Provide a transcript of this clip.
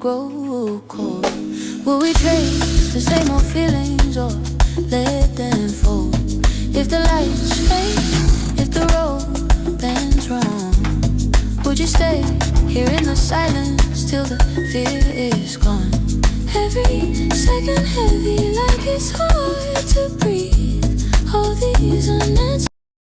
grow cold? Will we trade the same old feelings or let them fold? If the lights fade, if the road bends wrong, would you stay here in the silence till the fear is gone? Every second heavy, like it's hard to breathe. All these unanswered